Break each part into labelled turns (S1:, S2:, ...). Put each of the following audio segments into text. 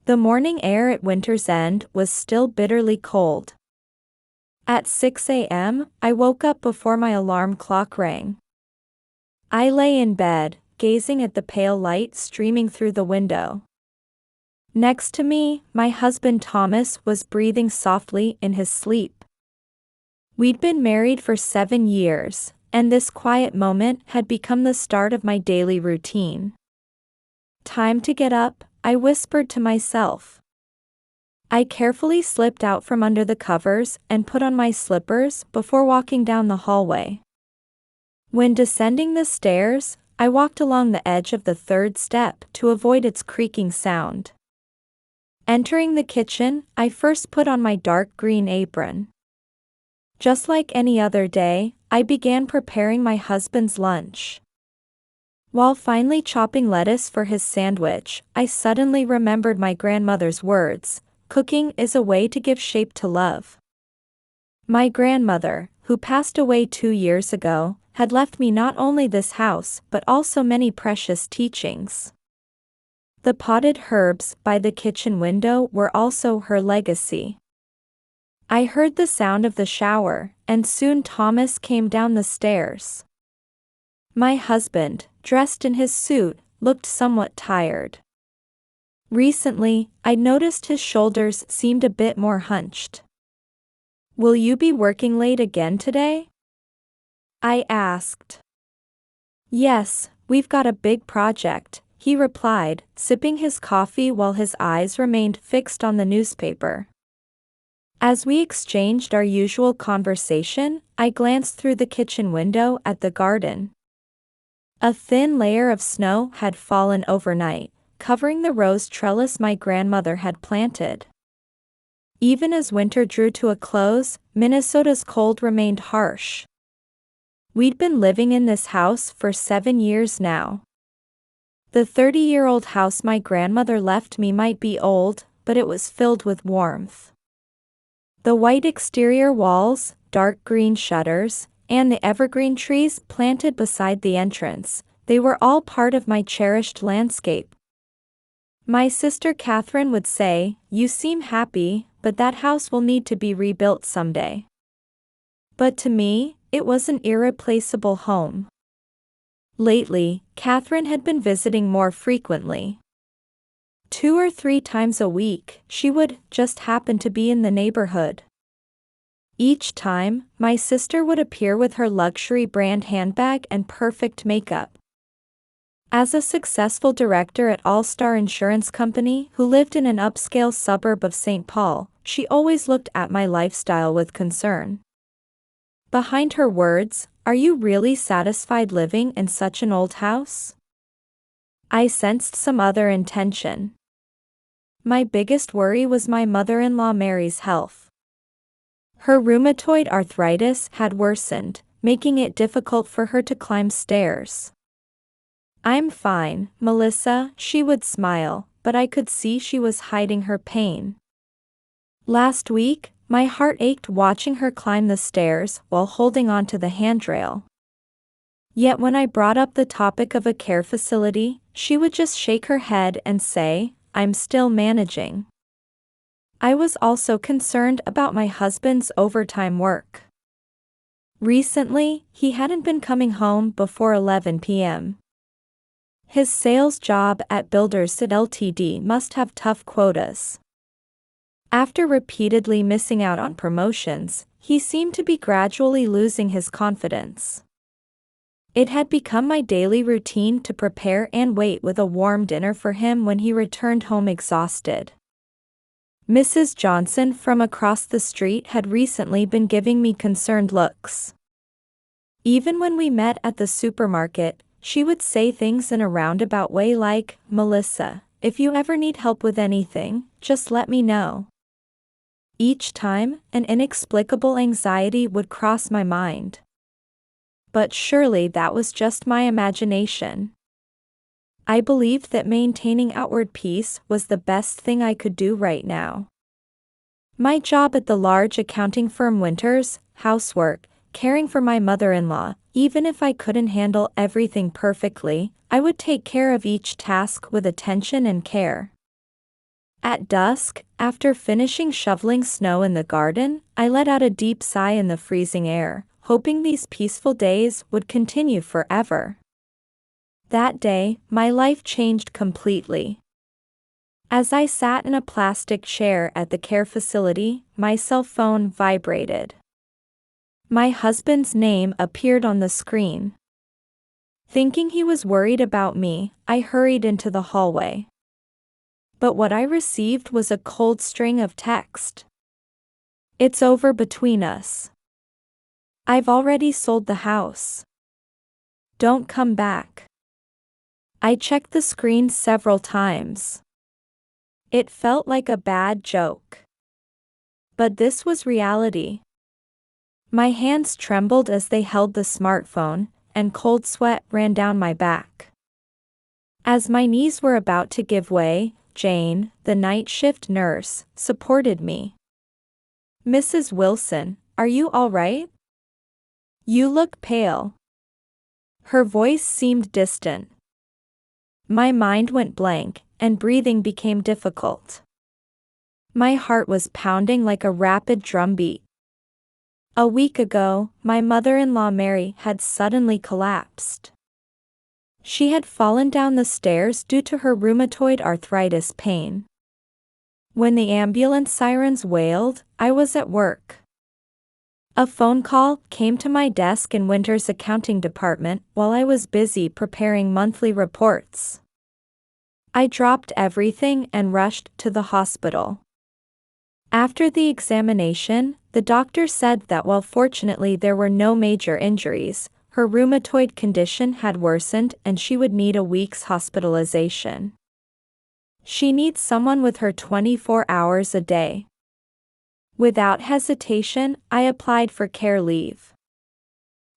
S1: The morning air at winter's end was still bitterly cold. At 6 a.m., I woke up before my alarm clock rang. I lay in bed, gazing at the pale light streaming through the window. Next to me, my husband Thomas was breathing softly in his sleep. We'd been married for 7 years, and this quiet moment had become the start of my daily routine. "Time to get up," I whispered to myself. I carefully slipped out from under the covers and put on my slippers before walking down the hallway. When descending the stairs, I walked along the edge of the third step to avoid its creaking sound. Entering the kitchen, I first put on my dark green apron. Just like any other day, I began preparing my husband's lunch. While finely chopping lettuce for his sandwich, I suddenly remembered my grandmother's words: "Cooking is a way to give shape to love." My grandmother, who passed away 2 years ago, had left me not only this house but also many precious teachings. The potted herbs by the kitchen window were also her legacy. I heard the sound of the shower, and soon Thomas came down the stairs. My husband, dressed in his suit, looked somewhat tired. Recently, I noticed his shoulders seemed a bit more hunched. "Will you be working late again today?" I asked. "Yes, we've got a big project," he replied, sipping his coffee while his eyes remained fixed on the newspaper. As we exchanged our usual conversation, I glanced through the kitchen window at the garden. A thin layer of snow had fallen overnight, covering the rose trellis my grandmother had planted. Even as winter drew to a close, Minnesota's cold remained harsh. We'd been living in this house for 7 years now. The 30-year-old house my grandmother left me might be old, but it was filled with warmth. The white exterior walls, dark green shutters, and the evergreen trees planted beside the entrance, they were all part of my cherished landscape. My sister Catherine would say, "You seem happy, but that house will need to be rebuilt someday." But to me, it was an irreplaceable home. Lately, Catherine had been visiting more frequently. 2 or 3 times a week, she would just happen to be in the neighborhood. Each time, my sister would appear with her luxury brand handbag and perfect makeup. As a successful director at All-Star Insurance Company who lived in an upscale suburb of St. Paul, she always looked at my lifestyle with concern. Behind her words, "Are you really satisfied living in such an old house?" I sensed some other intention. My biggest worry was my mother-in-law Mary's health. Her rheumatoid arthritis had worsened, making it difficult for her to climb stairs. "I'm fine, Melissa," she would smile, but I could see she was hiding her pain. Last week, my heart ached watching her climb the stairs while holding onto the handrail. Yet when I brought up the topic of a care facility, she would just shake her head and say, "I'm still managing." I was also concerned about my husband's overtime work. Recently, he hadn't been coming home before 11 p.m. His sales job at Builders Ltd must have tough quotas. After repeatedly missing out on promotions, he seemed to be gradually losing his confidence. It had become my daily routine to prepare and wait with a warm dinner for him when he returned home exhausted. Mrs. Johnson from across the street had recently been giving me concerned looks. Even when we met at the supermarket, she would say things in a roundabout way like, "Melissa, if you ever need help with anything, just let me know." Each time, an inexplicable anxiety would cross my mind. But surely that was just my imagination. I believed that maintaining outward peace was the best thing I could do right now. My job at the large accounting firm Winters, housework, caring for my mother-in-law, even if I couldn't handle everything perfectly, I would take care of each task with attention and care. At dusk, after finishing shoveling snow in the garden, I let out a deep sigh in the freezing air, hoping these peaceful days would continue forever. That day, my life changed completely. As I sat in a plastic chair at the care facility, my cell phone vibrated. My husband's name appeared on the screen. Thinking he was worried about me, I hurried into the hallway. But what I received was a cold string of text. "It's over between us. I've already sold the house. Don't come back." I checked the screen several times. It felt like a bad joke. But this was reality. My hands trembled as they held the smartphone, and cold sweat ran down my back. As my knees were about to give way, Jane, the night shift nurse, supported me. "Mrs. Wilson, are you all right? You look pale." Her voice seemed distant. My mind went blank, and breathing became difficult. My heart was pounding like a rapid drumbeat. A week ago, my mother-in-law Mary had suddenly collapsed. She had fallen down the stairs due to her rheumatoid arthritis pain. When the ambulance sirens wailed, I was at work. A phone call came to my desk in Winter's accounting department while I was busy preparing monthly reports. I dropped everything and rushed to the hospital. After the examination, the doctor said that while fortunately there were no major injuries, her rheumatoid condition had worsened and she would need a week's hospitalization. She needs someone with her 24 hours a day. Without hesitation, I applied for care leave.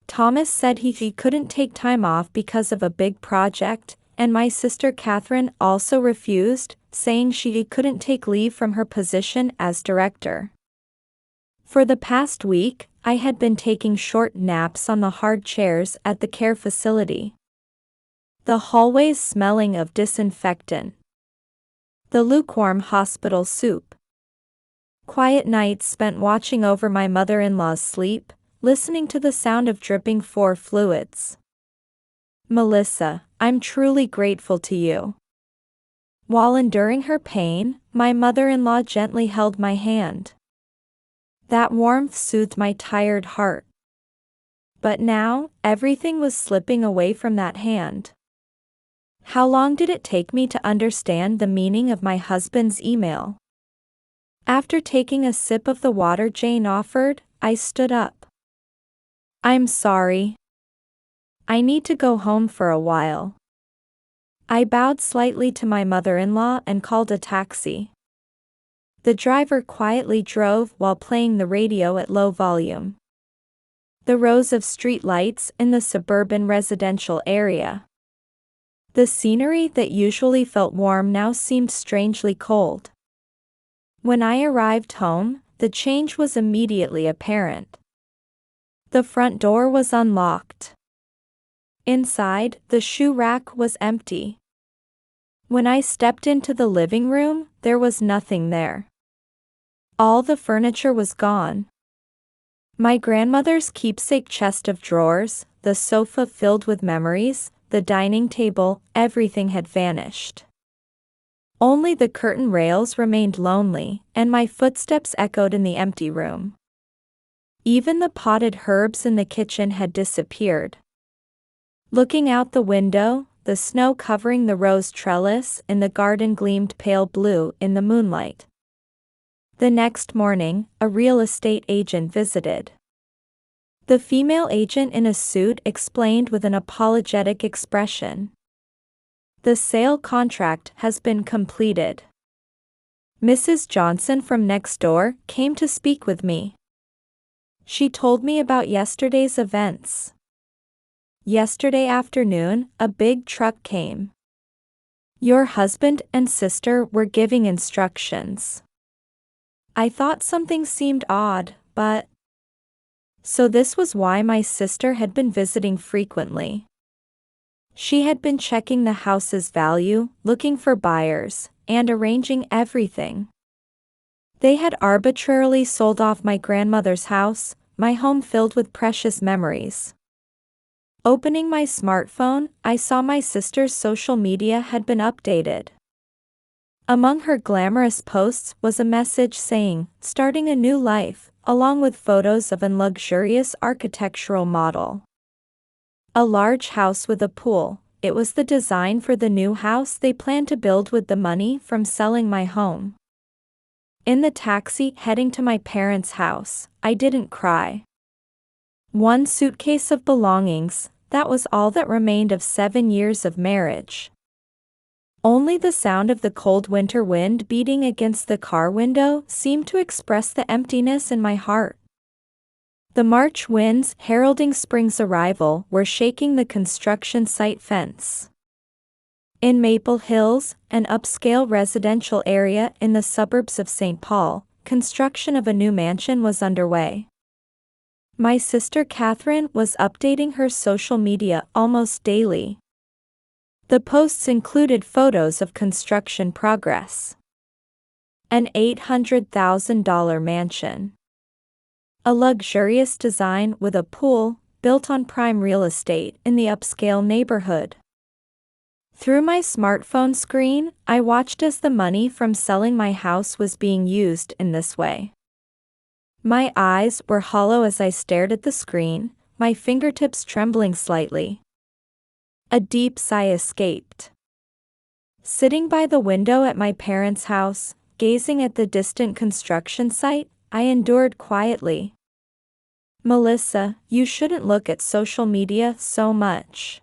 S1: Thomas said he couldn't take time off because of a big project, and my sister Catherine also refused, saying she couldn't take leave from her position as director. For the past week, I had been taking short naps on the hard chairs at the care facility. The hallways smelling of disinfectant. The lukewarm hospital soup. Quiet nights spent watching over my mother-in-law's sleep, listening to the sound of dripping for fluids. "Melissa, I'm truly grateful to you." While enduring her pain, my mother-in-law gently held my hand. That warmth soothed my tired heart. But now, everything was slipping away from that hand. How long did it take me to understand the meaning of my husband's email? After taking a sip of the water Jane offered, I stood up. "I'm sorry. I need to go home for a while." I bowed slightly to my mother-in-law and called a taxi. The driver quietly drove while playing the radio at low volume. The rows of street lights in the suburban residential area. The scenery that usually felt warm now seemed strangely cold. When I arrived home, the change was immediately apparent. The front door was unlocked. Inside, the shoe rack was empty. When I stepped into the living room, there was nothing there. All the furniture was gone. My grandmother's keepsake chest of drawers, the sofa filled with memories, the dining table, everything had vanished. Only the curtain rails remained lonely, and my footsteps echoed in the empty room. Even the potted herbs in the kitchen had disappeared. Looking out the window, the snow covering the rose trellis in the garden gleamed pale blue in the moonlight. The next morning, a real estate agent visited. The female agent in a suit explained with an apologetic expression. "The sale contract has been completed." Mrs. Johnson from next door came to speak with me. She told me about yesterday's events. Yesterday afternoon, a big truck came. Your husband and sister were giving instructions. I thought something seemed odd, but... So this was why my sister had been visiting frequently. She had been checking the house's value, looking for buyers, and arranging everything. They had arbitrarily sold off my grandmother's house, my home filled with precious memories. Opening my smartphone, I saw my sister's social media had been updated. Among her glamorous posts was a message saying, "Starting a new life," along with photos of a luxurious architectural model. A large house with a pool. It was the design for the new house they planned to build with the money from selling my home. In the taxi heading to my parents' house, I didn't cry. One suitcase of belongings, that was all that remained of 7 years of marriage. Only the sound of the cold winter wind beating against the car window seemed to express the emptiness in my heart. The March winds, heralding spring's arrival, were shaking the construction site fence. In Maple Hills, an upscale residential area in the suburbs of St. Paul, construction of a new mansion was underway. My sister Catherine was updating her social media almost daily. The posts included photos of construction progress. An $800,000 mansion. A luxurious design with a pool, built on prime real estate in the upscale neighborhood. Through my smartphone screen, I watched as the money from selling my house was being used in this way. My eyes were hollow as I stared at the screen, my fingertips trembling slightly. A deep sigh escaped. Sitting by the window at my parents' house, gazing at the distant construction site, I endured quietly. "Melissa, you shouldn't look at social media so much."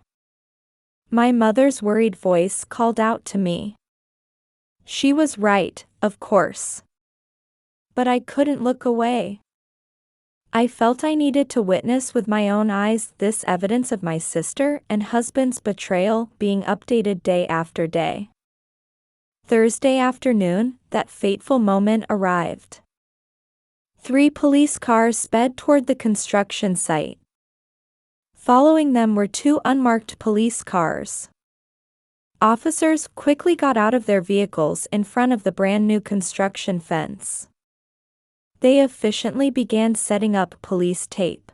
S1: My mother's worried voice called out to me. She was right, of course. But I couldn't look away. I felt I needed to witness with my own eyes this evidence of my sister and husband's betrayal being updated day after day. Thursday afternoon, that fateful moment arrived. 3 police cars sped toward the construction site. Following them were 2 unmarked police cars. Officers quickly got out of their vehicles in front of the brand-new construction fence. They efficiently began setting up police tape.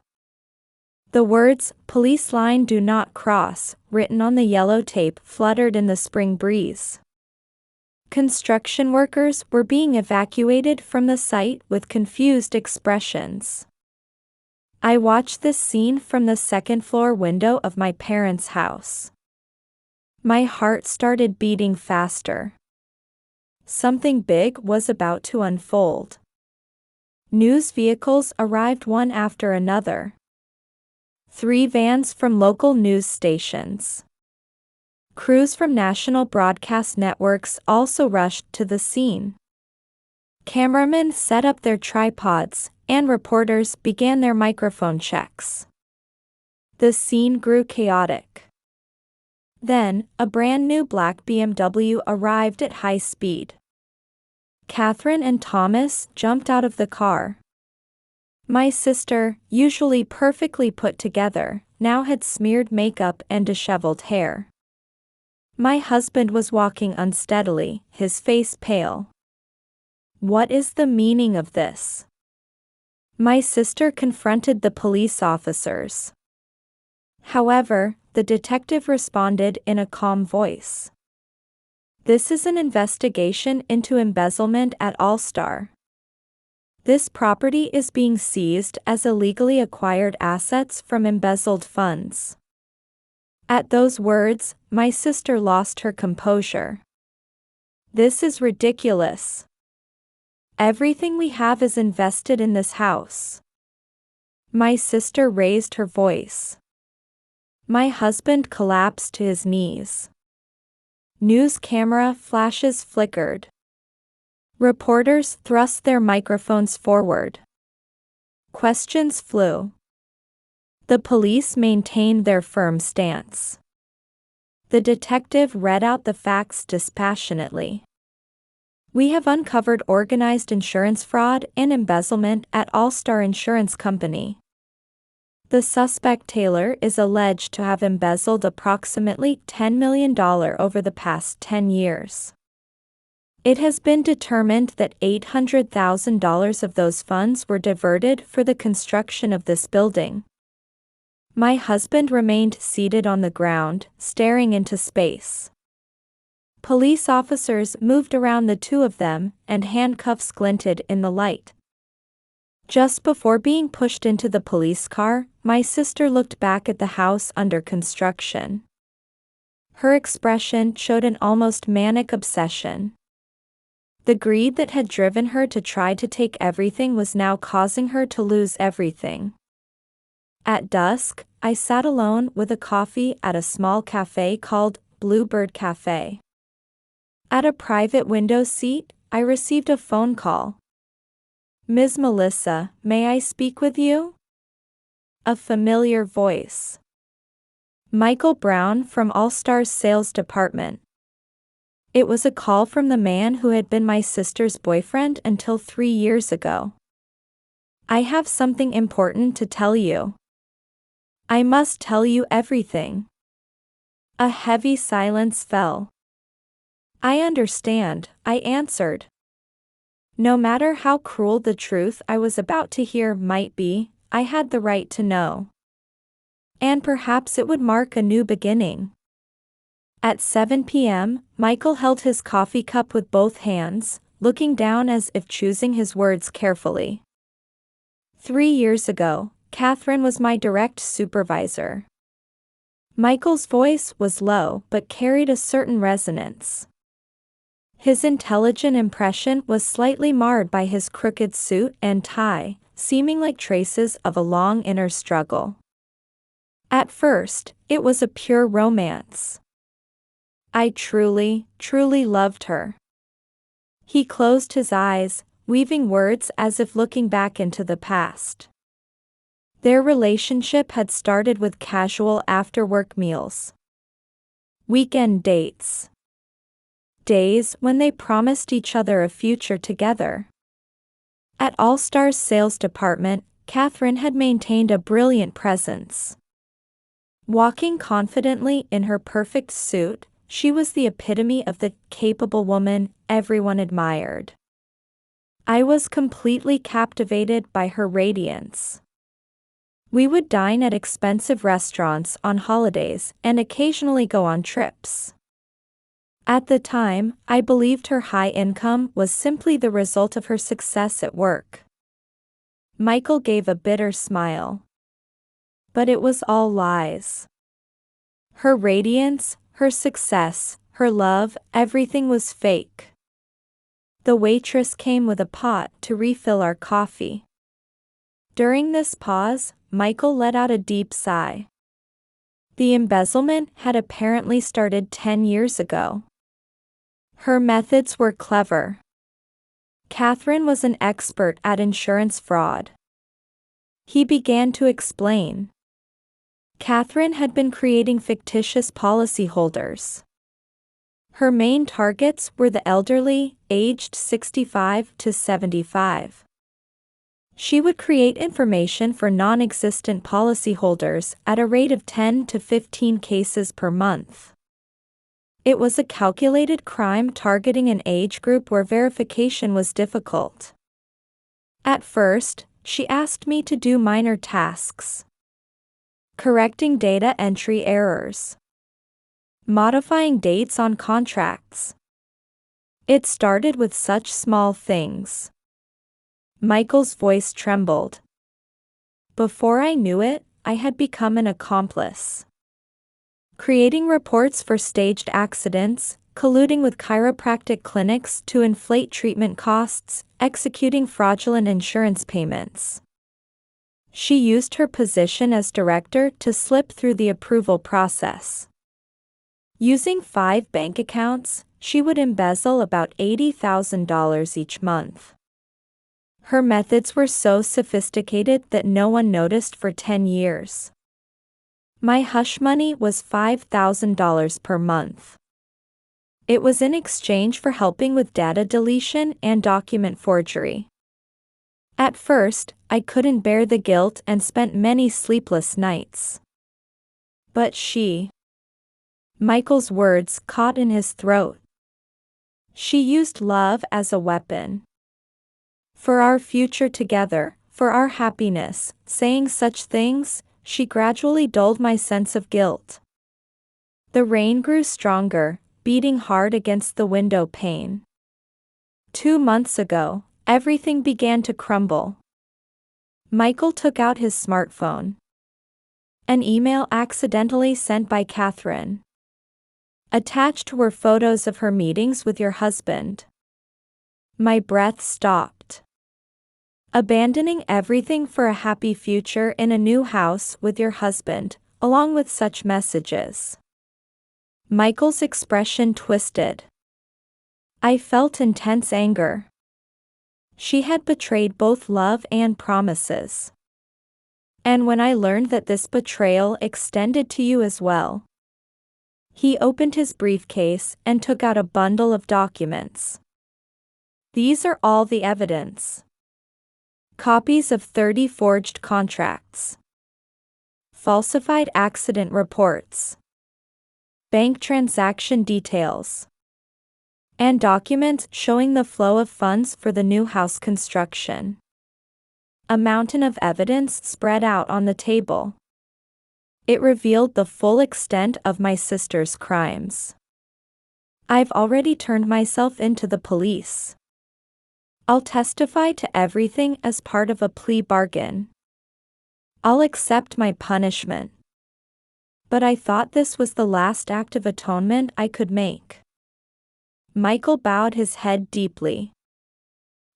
S1: The words, "Police line do not cross," written on the yellow tape fluttered in the spring breeze. Construction workers were being evacuated from the site with confused expressions. I watched this scene from the second-floor window of my parents' house. My heart started beating faster. Something big was about to unfold. News vehicles arrived one after another. 3 vans from local news stations. Crews from national broadcast networks also rushed to the scene. Cameramen set up their tripods, and reporters began their microphone checks. The scene grew chaotic. Then, a brand new black BMW arrived at high speed. Catherine and Thomas jumped out of the car. My sister, usually perfectly put together, now had smeared makeup and disheveled hair. My husband was walking unsteadily, his face pale. What is the meaning of this? My sister confronted the police officers. However, the detective responded in a calm voice. "This is an investigation into embezzlement at All-Star. This property is being seized as illegally acquired assets from embezzled funds." At those words, my sister lost her composure. "This is ridiculous. Everything we have is invested in this house." My sister raised her voice. My husband collapsed to his knees. News camera flashes flickered. Reporters thrust their microphones forward. Questions flew. The police maintained their firm stance. The detective read out the facts dispassionately. "We have uncovered organized insurance fraud and embezzlement at All-Star Insurance Company. The suspect Taylor is alleged to have embezzled approximately $10 million over the past 10 years. It has been determined that $800,000 of those funds were diverted for the construction of this building. My husband remained seated on the ground, staring into space. Police officers moved around the two of them, and handcuffs glinted in the light. Just before being pushed into the police car, my sister looked back at the house under construction. Her expression showed an almost manic obsession. The greed that had driven her to try to take everything was now causing her to lose everything. At dusk, I sat alone with a coffee at a small cafe called Bluebird Cafe. At a private window seat, I received a phone call. "Ms. Melissa, may I speak with you?" A familiar voice. Michael Brown from All Stars Sales Department. It was a call from the man who had been my sister's boyfriend until 3 years ago. "I have something important to tell you. I must tell you everything." A heavy silence fell. "I understand," I answered. No matter how cruel the truth I was about to hear might be, I had the right to know. And perhaps it would mark a new beginning. At 7 p.m., Michael held his coffee cup with both hands, looking down as if choosing his words carefully. 3 years ago, Catherine was my direct supervisor. Michael's voice was low but carried a certain resonance. His intelligent impression was slightly marred by his crooked suit and tie, seeming like traces of a long inner struggle. At first, it was a pure romance. I truly, truly loved her. He closed his eyes, weaving words as if looking back into the past. Their relationship had started with casual after-work meals. Weekend dates. Days when they promised each other a future together. At All Stars Sales Department, Catherine had maintained a brilliant presence. Walking confidently in her perfect suit, she was the epitome of the capable woman everyone admired. I was completely captivated by her radiance. We would dine at expensive restaurants on holidays and occasionally go on trips. At the time, I believed her high income was simply the result of her success at work. Michael gave a bitter smile. But it was all lies. Her radiance, her success, her love, everything was fake. The waitress came with a pot to refill our coffee. During this pause, Michael let out a deep sigh. The embezzlement had apparently started 10 years ago. Her methods were clever. Catherine was an expert at insurance fraud. He began to explain. Catherine had been creating fictitious policyholders. Her main targets were the elderly, aged 65 to 75. She would create information for non-existent policyholders at a rate of 10 to 15 cases per month. It was a calculated crime targeting an age group where verification was difficult. At first, she asked me to do minor tasks. Correcting data entry errors. Modifying dates on contracts. It started with such small things. Michael's voice trembled. Before I knew it, I had become an accomplice. Creating reports for staged accidents, colluding with chiropractic clinics to inflate treatment costs, executing fraudulent insurance payments. She used her position as director to slip through the approval process. Using 5 bank accounts, she would embezzle about $80,000 each month. Her methods were so sophisticated that no one noticed for 10 years. My hush money was $5,000 per month. It was in exchange for helping with data deletion and document forgery. At first, I couldn't bear the guilt and spent many sleepless nights. But she. Michael's words caught in his throat. She used love as a weapon. For our future together, for our happiness, saying such things, she gradually dulled my sense of guilt. The rain grew stronger, beating hard against the window pane. 2 months ago, everything began to crumble. Michael took out his smartphone. An email accidentally sent by Catherine. Attached were photos of her meetings with your husband. My breath stopped. Abandoning everything for a happy future in a new house with your husband, along with such messages. Michael's expression twisted. I felt intense anger. She had betrayed both love and promises. And when I learned that this betrayal extended to you as well. He opened his briefcase and took out a bundle of documents. These are all the evidence. Copies of 30 forged contracts. Falsified accident reports. Bank transaction details. And documents showing the flow of funds for the new house construction. A mountain of evidence spread out on the table. It revealed the full extent of my sister's crimes. I've already turned myself into the police. I'll testify to everything as part of a plea bargain. I'll accept my punishment. But I thought this was the last act of atonement I could make. Michael bowed his head deeply.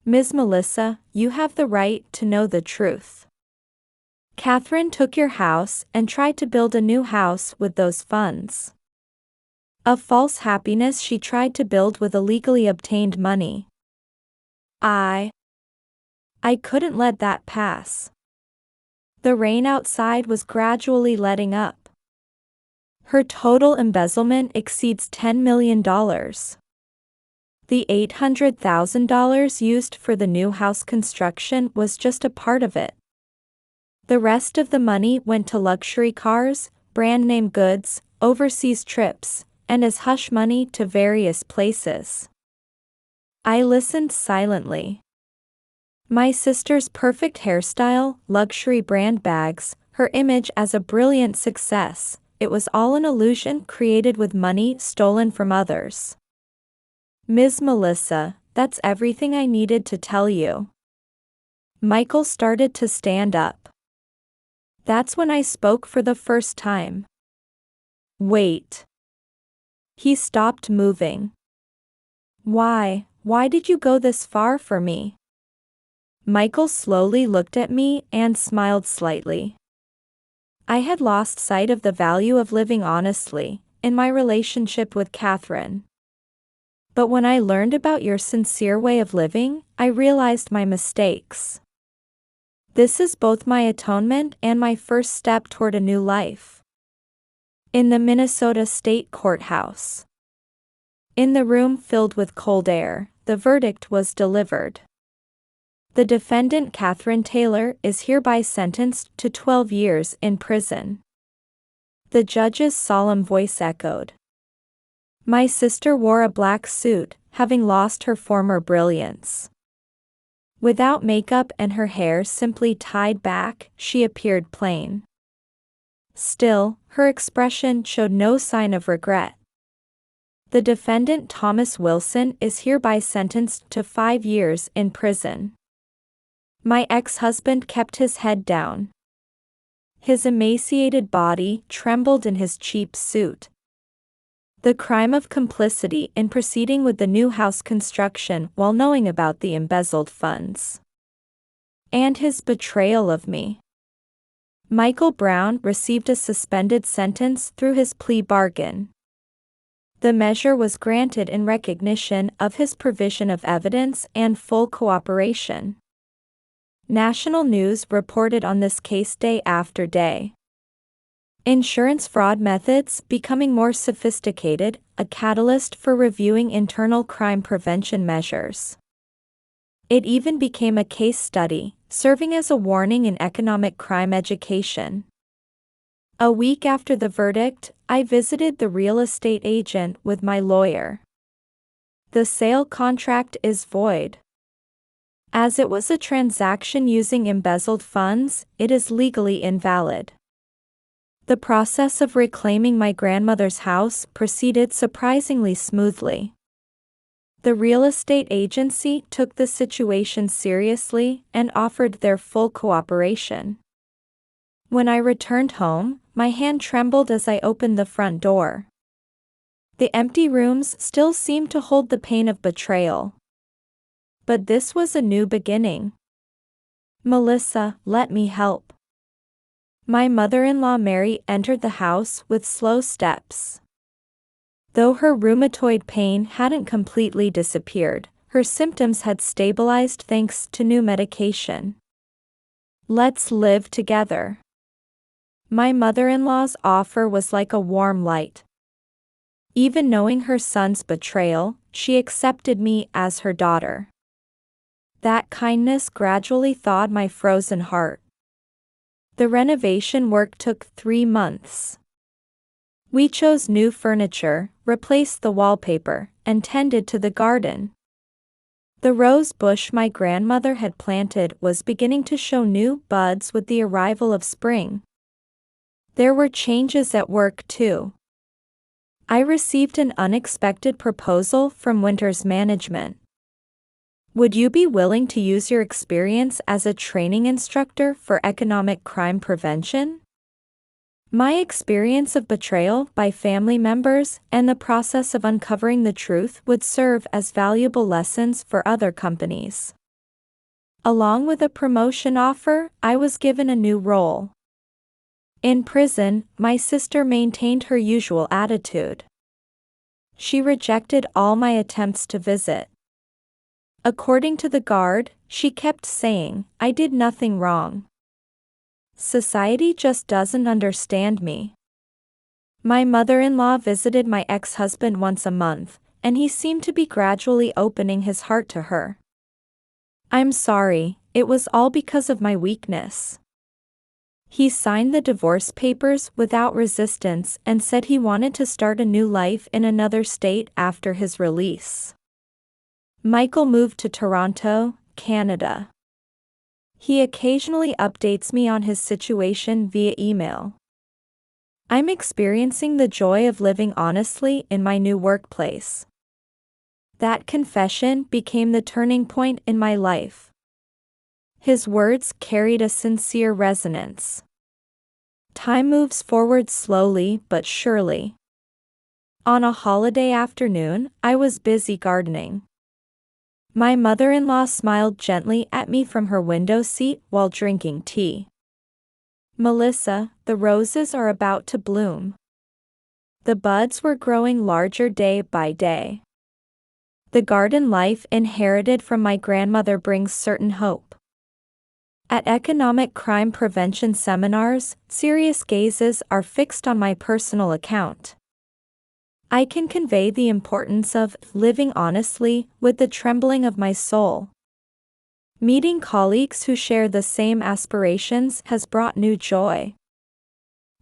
S1: Ms. Melissa, you have the right to know the truth. Catherine took your house and tried to build a new house with those funds. A false happiness she tried to build with illegally obtained money. I couldn't let that pass. The rain outside was gradually letting up. Her total embezzlement exceeds $10 million. The $800,000 used for the new house construction was just a part of it. The rest of the money went to luxury cars, brand-name goods, overseas trips, and as hush money to various places. I listened silently. My sister's perfect hairstyle, luxury brand bags, her image as a brilliant success, it was all an illusion created with money stolen from others. Ms. Melissa, that's everything I needed to tell you. Michael started to stand up. That's when I spoke for the first time. Wait. He stopped moving. Why did you go this far for me? Michael slowly looked at me and smiled slightly. I had lost sight of the value of living honestly in my relationship with Catherine. But when I learned about your sincere way of living, I realized my mistakes. This is both my atonement and my first step toward a new life. In the Minnesota State Courthouse. In the room filled with cold air, the verdict was delivered. The defendant, Catherine Taylor, is hereby sentenced to 12 years in prison. The judge's solemn voice echoed. My sister wore a black suit, having lost her former brilliance. Without makeup and her hair simply tied back, she appeared plain. Still, her expression showed no sign of regret. The defendant, Thomas Wilson, is hereby sentenced to 5 years in prison. My ex-husband kept his head down. His emaciated body trembled in his cheap suit. The crime of complicity in proceeding with the new house construction while knowing about the embezzled funds. And his betrayal of me. Michael Brown received a suspended sentence through his plea bargain. The measure was granted in recognition of his provision of evidence and full cooperation. National news reported on this case day after day. Insurance fraud methods becoming more sophisticated, a catalyst for reviewing internal crime prevention measures. It even became a case study, serving as a warning in economic crime education. A week after the verdict, I visited the real estate agent with my lawyer. The sale contract is void. As it was a transaction using embezzled funds, it is legally invalid. The process of reclaiming my grandmother's house proceeded surprisingly smoothly. The real estate agency took the situation seriously and offered their full cooperation. When I returned home, my hand trembled as I opened the front door. The empty rooms still seemed to hold the pain of betrayal. But this was a new beginning. "Melissa, let me help." My mother-in-law Mary entered the house with slow steps. Though her rheumatoid pain hadn't completely disappeared, her symptoms had stabilized thanks to new medication. "Let's live together." My mother-in-law's offer was like a warm light. Even knowing her son's betrayal, she accepted me as her daughter. That kindness gradually thawed my frozen heart. The renovation work took 3 months. We chose new furniture, replaced the wallpaper, and tended to the garden. The rose bush my grandmother had planted was beginning to show new buds with the arrival of spring. There were changes at work too. I received an unexpected proposal from Winter's management. "Would you be willing to use your experience as a training instructor for economic crime prevention?" My experience of betrayal by family members and the process of uncovering the truth would serve as valuable lessons for other companies. Along with a promotion offer, I was given a new role. In prison, my sister maintained her usual attitude. She rejected all my attempts to visit. According to the guard, she kept saying, "I did nothing wrong. Society just doesn't understand me." My mother-in-law visited my ex-husband once a month, and he seemed to be gradually opening his heart to her. "I'm sorry, it was all because of my weakness." He signed the divorce papers without resistance and said he wanted to start a new life in another state after his release. Michael moved to Toronto, Canada. He occasionally updates me on his situation via email. I'm experiencing the joy of living honestly in my new workplace. That confession became the turning point in my life. His words carried a sincere resonance. Time moves forward slowly but surely. On a holiday afternoon, I was busy gardening. My mother-in-law smiled gently at me from her window seat while drinking tea. "Melissa, the roses are about to bloom." The buds were growing larger day by day. The garden life inherited from my grandmother brings certain hope. At economic crime prevention seminars, serious gazes are fixed on my personal account. I can convey the importance of living honestly with the trembling of my soul. Meeting colleagues who share the same aspirations has brought new joy.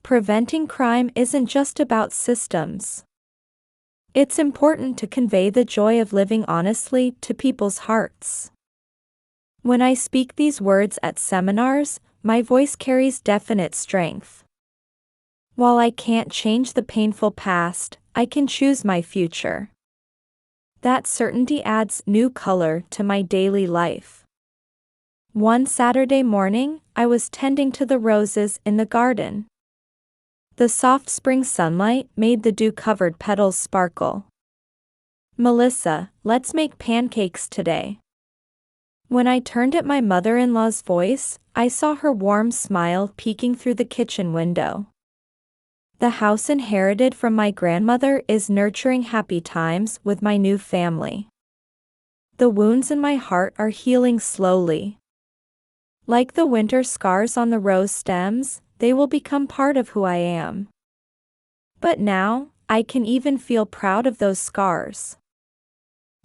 S1: Preventing crime isn't just about systems. It's important to convey the joy of living honestly to people's hearts. When I speak these words at seminars, my voice carries definite strength. While I can't change the painful past, I can choose my future. That certainty adds new color to my daily life. One Saturday morning, I was tending to the roses in the garden. The soft spring sunlight made the dew-covered petals sparkle. "Melissa, let's make pancakes today." When I turned at my mother-in-law's voice, I saw her warm smile peeking through the kitchen window. The house inherited from my grandmother is nurturing happy times with my new family. The wounds in my heart are healing slowly. Like the winter scars on the rose stems, they will become part of who I am. But now, I can even feel proud of those scars.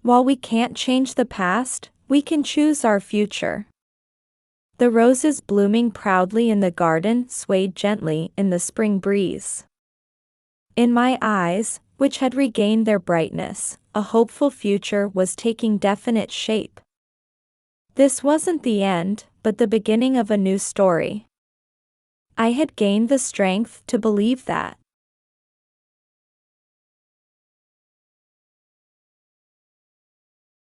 S1: While we can't change the past, we can choose our future. The roses blooming proudly in the garden swayed gently in the spring breeze. In my eyes, which had regained their brightness, a hopeful future was taking definite shape. This wasn't the end, but the beginning of a new story. I had gained the strength to believe that